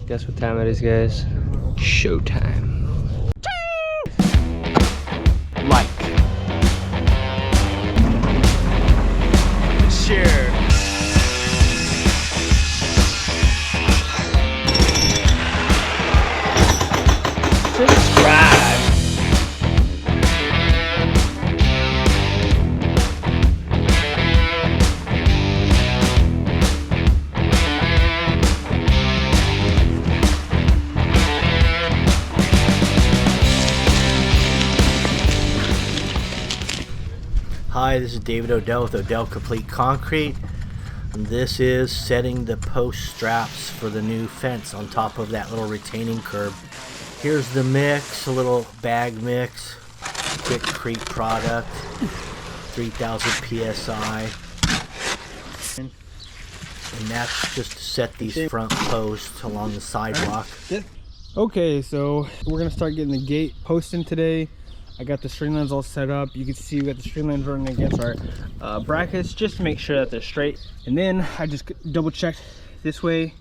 Guess what time it is, guys? Showtime. Like. Share. Subscribe. Hi, this is David Odell with Odell Complete Concrete, and this is setting the post straps for the new fence on top of that little retaining curb. Here's the mix, a little bag mix, Quikrete product, 3000 psi, and that's just to set these front posts along the sidewalk. Okay, so we're gonna start getting the gate posting today. I got the string lines all set up. You can see we got the string lines running against our brackets just to make sure that they're straight. And then I just double checked this way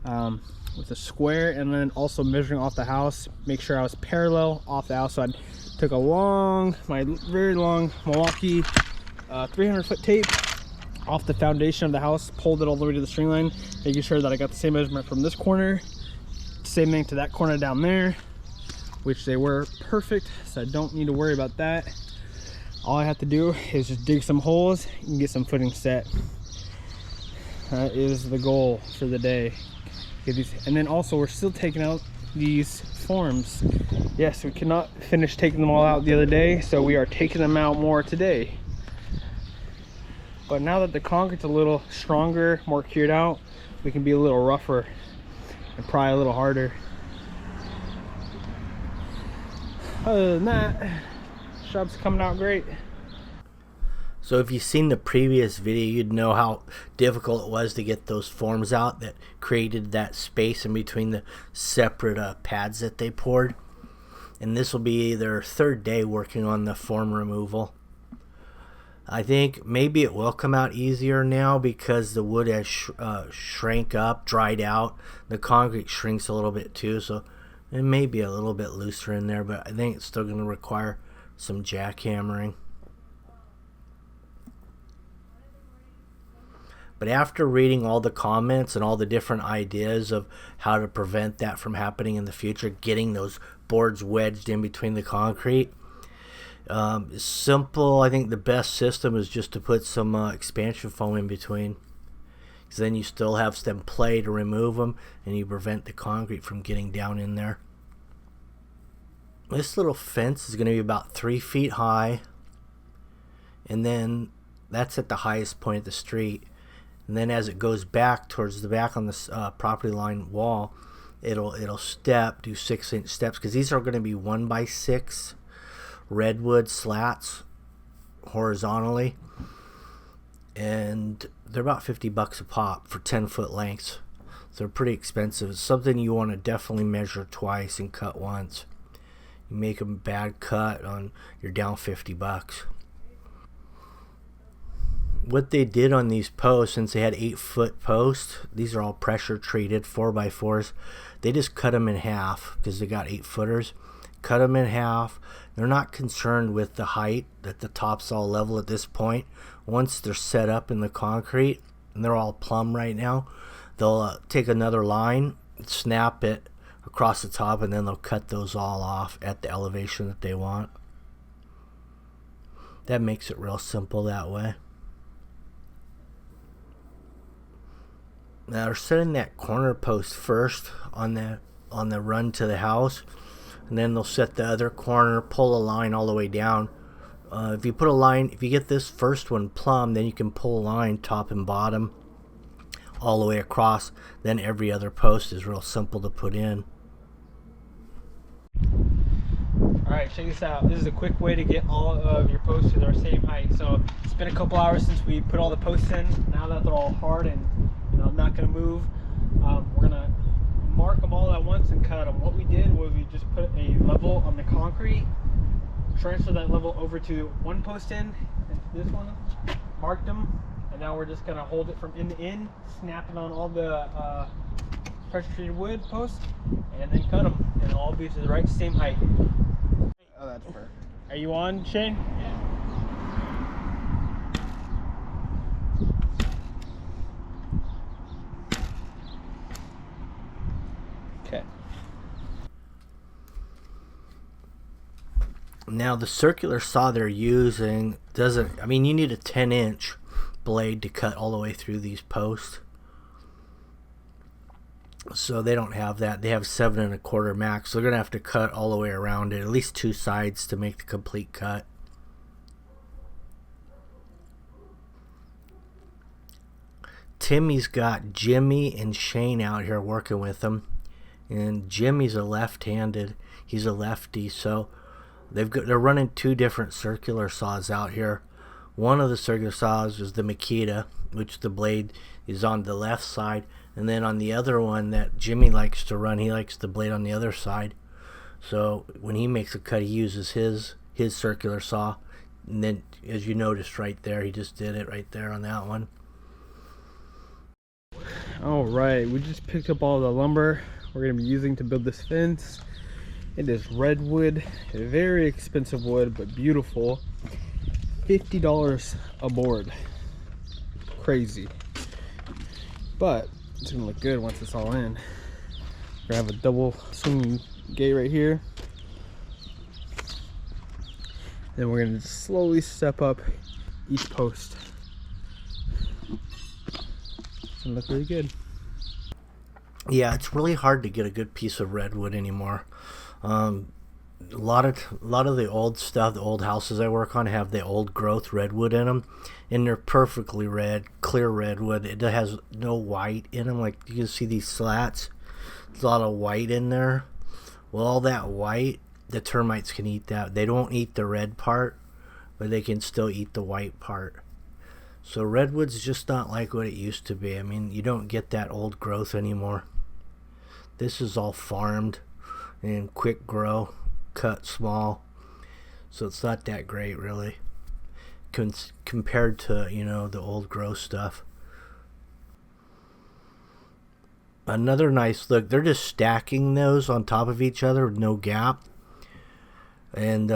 with a square, and then also measuring off the house, make sure I was parallel off the house. So I took my very long Milwaukee 300-foot tape off the foundation of the house, pulled it all the way to the string line, making sure that I got the same measurement from this corner, same thing to that corner down there, which they were perfect, so I don't need to worry about that. All I have to do is just dig some holes and get some footing set. That is the goal for the day. And then also we're still taking out these forms. Yes, we cannot finish taking them all out the other day, so we are taking them out more today. But now that the concrete's a little stronger, more cured out, we can be a little rougher and pry a little harder. Other than that, shop's coming out great. So if you've seen the previous video, you'd know how difficult it was to get those forms out that created that space in between the separate pads that they poured. And this will be their third day working on the form removal. I think maybe it will come out easier now because the wood has shrank up, dried out. The concrete shrinks a little bit too, so it may be a little bit looser in there, but I think it's still going to require some jackhammering. But after reading all the comments and all the different ideas of how to prevent that from happening in the future, getting those boards wedged in between the concrete, simple. I think the best system is just to put some expansion foam in between. Because then you still have some play to remove them, and you prevent the concrete from getting down in there. This little fence is going to be about 3 feet high, and then that's at the highest point of the street. And then as it goes back towards the back on the property line wall, it'll step, do 6-inch steps, because these are going to be 1x6 Redwood slats horizontally, and they're about $50 a pop for 10-foot lengths. So they're pretty expensive. It's something you want to definitely measure twice and cut once. You make a bad cut on, you're down $50. What they did on these posts, since they had 8-foot posts, these are all pressure treated 4x4s, they just cut them in half because they got 8-footers. Cut them in half. They're not concerned with the height, that the top's all level at this point. Once they're set up in the concrete, and they're all plumb right now, they'll take another line, snap it across the top, and then they'll cut those all off at the elevation that they want. That makes it real simple that way. Now they're setting that corner post first on the run to the house, and then they'll set the other corner, pull a line all the way down. If you get this first one plumb, then you can pull a line top and bottom all the way across. Then every other post is real simple to put in. Alright, check this out. This is a quick way to get all of your posts to their same height. So it's been a couple hours since we put all the posts in. Now that they're all hard and not going to move, we're going to mark them all at once and cut them. What we did was we just put a level on the concrete, transfer that level over to one post end, and this one, marked them, and now we're just going to hold it from end to end, snap it on all the pressure treated wood post, and then cut them, and all be to the right same height. Oh, that's perfect. Are you on, Shane? Yeah. Okay. Now the circular saw they're using doesn't, I mean, you need a 10-inch blade to cut all the way through these posts. So they don't have that. They have 7 1/4 max. So they're going to have to cut all the way around it, at least 2 sides to make the complete cut. Timmy's got Jimmy and Shane out here working with him. And Jimmy's a left-handed. He's a lefty, so they're running 2 different circular saws out here. One of the circular saws is the Makita, which the blade is on the left side, and then on the other one that Jimmy likes to run, he likes the blade on the other side. So when he makes a cut, he uses his circular saw, and then as you noticed right there, he just did it right there on that one. All right, we just picked up all the lumber we're going to be using to build this fence. It is redwood, a very expensive wood, but beautiful. $50 a board. Crazy. But it's gonna look good once it's all in. We're gonna have a double swinging gate right here. Then we're gonna slowly step up each post. It's gonna look really good. Yeah, it's really hard to get a good piece of redwood anymore. A lot of the old stuff, the old houses I work on have the old growth redwood in them, and they're perfectly red, clear redwood. It has no white in them. Like you can see these slats, there's a lot of white in there. Well, all that white, the termites can eat that. They don't eat the red part, but they can still eat the white part. So redwood's just not like what it used to be. I mean, you don't get that old growth anymore. This is all farmed and quick grow, cut small, so it's not that great really compared to, you know, the old growth stuff. Another nice look, they're just stacking those on top of each other with no gap, and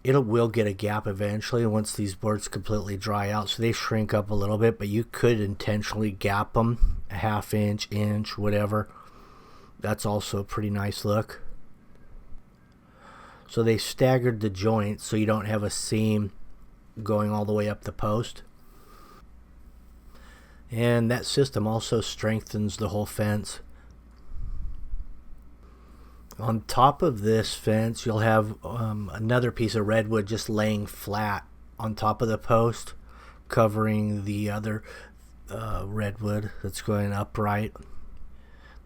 it will get a gap eventually once these boards completely dry out, so they shrink up a little bit, but you could intentionally gap them a ½ inch, whatever. That's also a pretty nice look. So they staggered the joints so you don't have a seam going all the way up the post. And that system also strengthens the whole fence. On top of this fence, you'll have another piece of redwood just laying flat on top of the post, covering the other redwood that's going upright.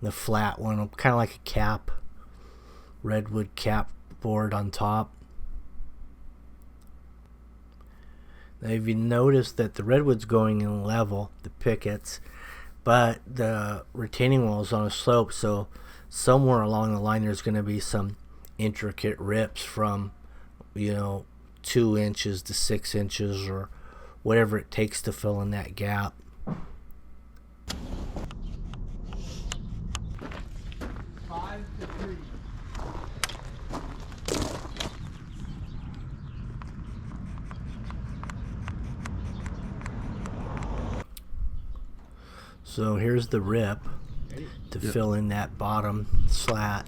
The flat one, kind of like a cap, redwood cap board on top. Now, if you notice that the redwood's going in level, the pickets, but the retaining wall is on a slope, so somewhere along the line there's going to be some intricate rips from, you know, 2 inches to 6 inches or whatever it takes to fill in that gap. So here's the rip to fill in that bottom slat.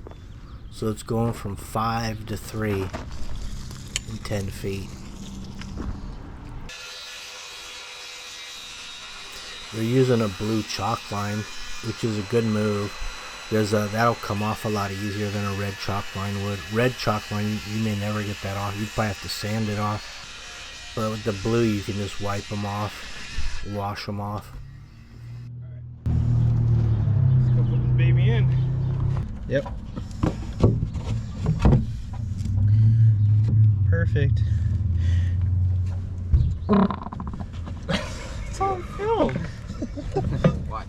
So it's going from 5 to 3 and 10 feet. They're using a blue chalk line, which is a good move, because that'll come off a lot easier than a red chalk line would. Red chalk line, you may never get that off. You'd probably have to sand it off. But with the blue, you can just wipe them off, wash them off. Let's go put this baby in. Yep. Perfect. It's on film. What?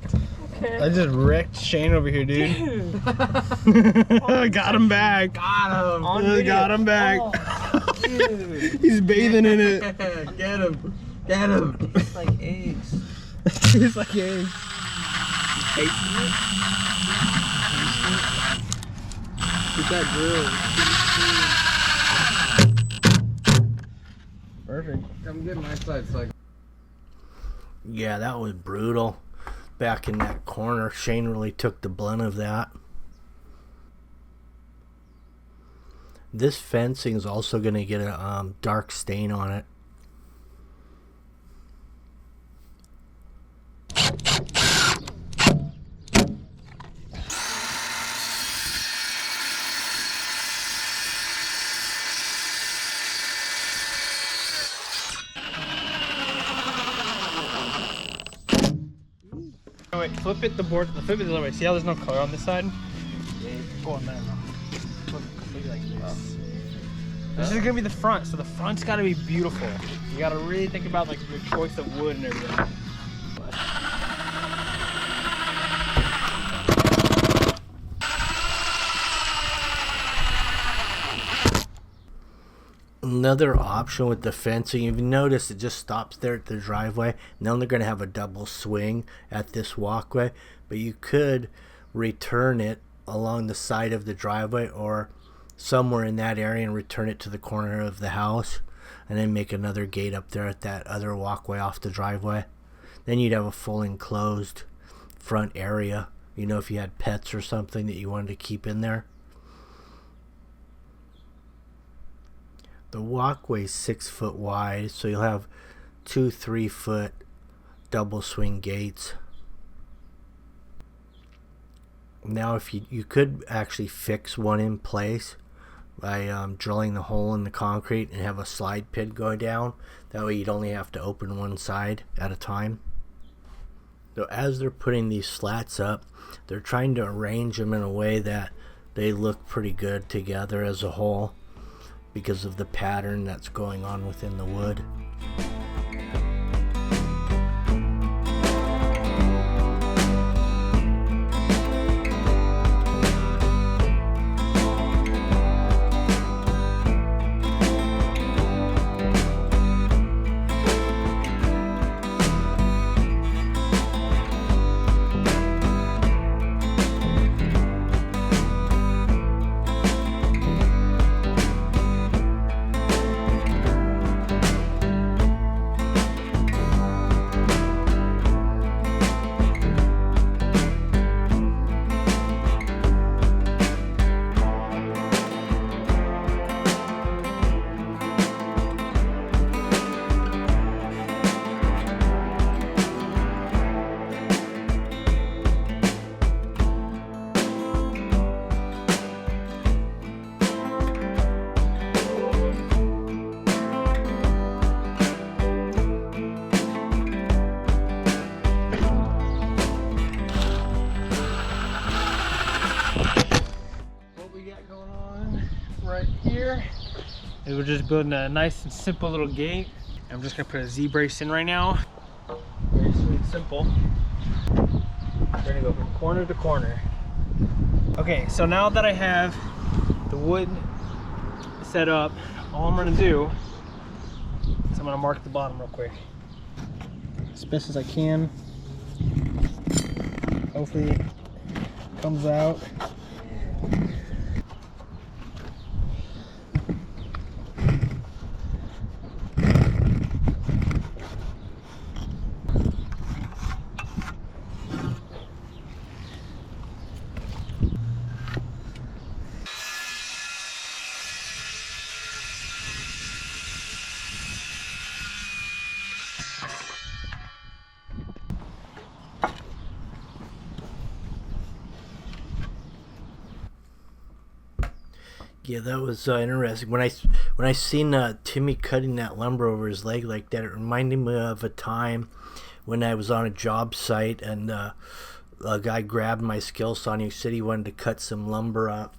Okay. I just wrecked Shane over here, dude. Got him back. Got him. Got him back. Oh, dude. He's bathing in it. Get him. Get him. It's like eggs. It's like eggs. Tasting it. Get that grill. Perfect. Come get my side so I Yeah, that was brutal. Back in that corner, Shane really took the blunt of that. This fencing is also going to get a dark stain on it. Oh, wait, flip it the other way. See how there's no color on this side? Go on, man. Flip it completely like this. This is gonna be the front, so the front's gotta be beautiful. You gotta really think about like your choice of wood and everything. Another option with the fencing, if you notice, it just stops there at the driveway. Now they're going to have a double swing at this walkway, but you could return it along the side of the driveway or somewhere in that area and return it to the corner of the house, and then make another gate up there at that other walkway off the driveway. Then you'd have a full enclosed front area, you know, if you had pets or something that you wanted to keep in there. The walkway's 6 foot wide, so you'll have 2 3-foot double swing gates. Now, if you could actually fix one in place by drilling the hole in the concrete and have a slide pin go down. That way you'd only have to open one side at a time. So as they're putting these slats up, they're trying to arrange them in a way that they look pretty good together as a whole, because of the pattern that's going on within the wood. We're just building a nice and simple little gate. I'm just gonna put a Z-brace in right now. Very sweet and simple. We're gonna go from corner to corner. Okay, so now that I have the wood set up, all I'm gonna do is I'm gonna mark the bottom real quick. As best as I can. Hopefully it comes out. Yeah, that was interesting. When I seen Timmy cutting that lumber over his leg like that, it reminded me of a time when I was on a job site and a guy grabbed my skill saw and he said he wanted to cut some lumber up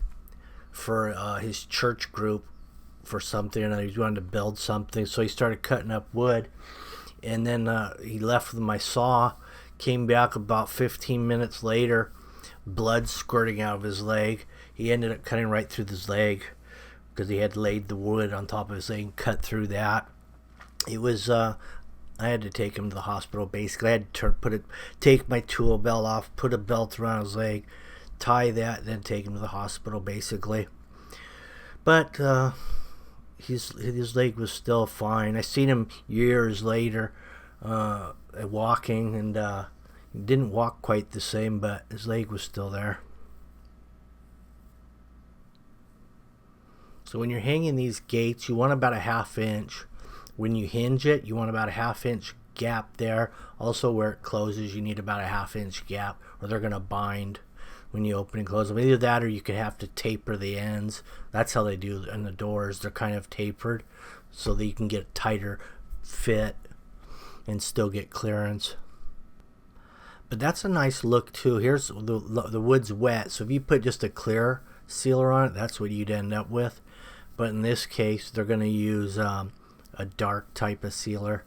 for his church group for something, and he wanted to build something. So he started cutting up wood, and then he left with my saw. Came back about 15 minutes later, blood squirting out of his leg. He ended up cutting right through his leg because he had laid the wood on top of his leg and cut through that. It was I had to take him to the hospital. Basically, I had to take my tool belt off, put a belt around his leg, tie that, then take him to the hospital, basically. But his leg was still fine. I seen him years later walking, and he didn't walk quite the same, but his leg was still there. So when you're hanging these gates, you want about a 1/2 inch. When you hinge it, you want about a 1/2 inch gap there. Also, where it closes, you need about a 1/2 inch gap, or they're going to bind when you open and close them. Either that, or you could have to taper the ends. That's how they do in the doors. They're kind of tapered so that you can get a tighter fit and still get clearance. But that's a nice look too. Here's the wood's wet, so if you put just a clear sealer on it, that's what you'd end up with. But in this case, they're going to use a dark type of sealer.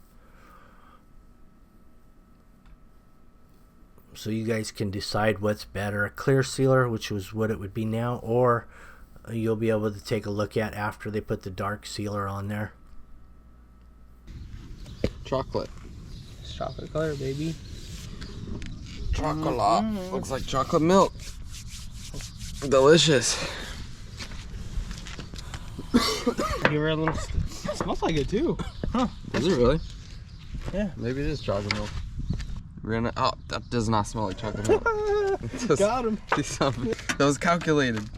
So you guys can decide what's better, a clear sealer, which was what it would be now, or you'll be able to take a look at after they put the dark sealer on there. Chocolate. It's chocolate color, baby. Chocolate. Looks like chocolate milk. Delicious. Give her a little. It smells like it too. Huh? Is it really? Yeah. Maybe it is chocolate milk. We're gonna. Oh, that does not smell like chocolate milk. Got him. That was calculated.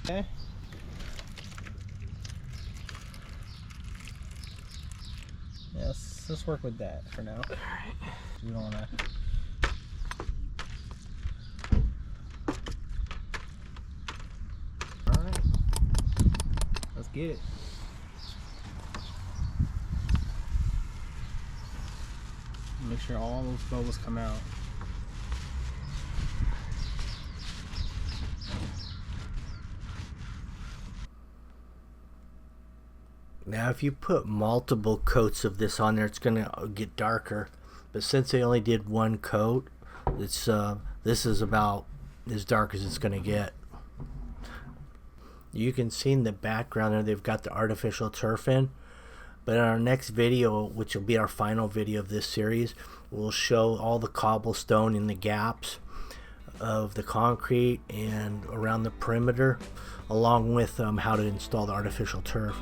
Okay. Yes, let's work with that for now. Alright. We don't wanna. Alright. Let's get it. Make sure all those bubbles come out. Now if you put multiple coats of this on there, it's going to get darker. But since they only did one coat, it's this is about as dark as it's going to get. You can see in the background there they've got the artificial turf in. But in our next video, which will be our final video of this series, we'll show all the cobblestone in the gaps of the concrete and around the perimeter, along with how to install the artificial turf.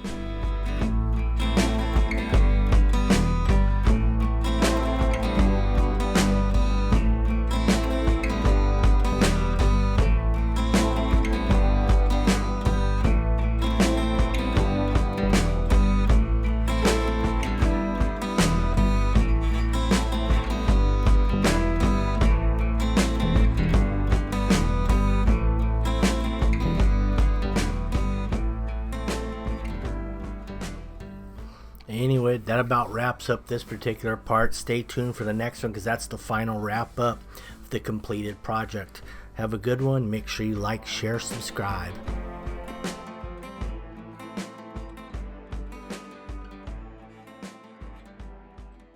Anyway, that about wraps up this particular part. Stay tuned for the next one, because that's the final wrap up of the completed project. Have a good one. Make sure you like, share, subscribe.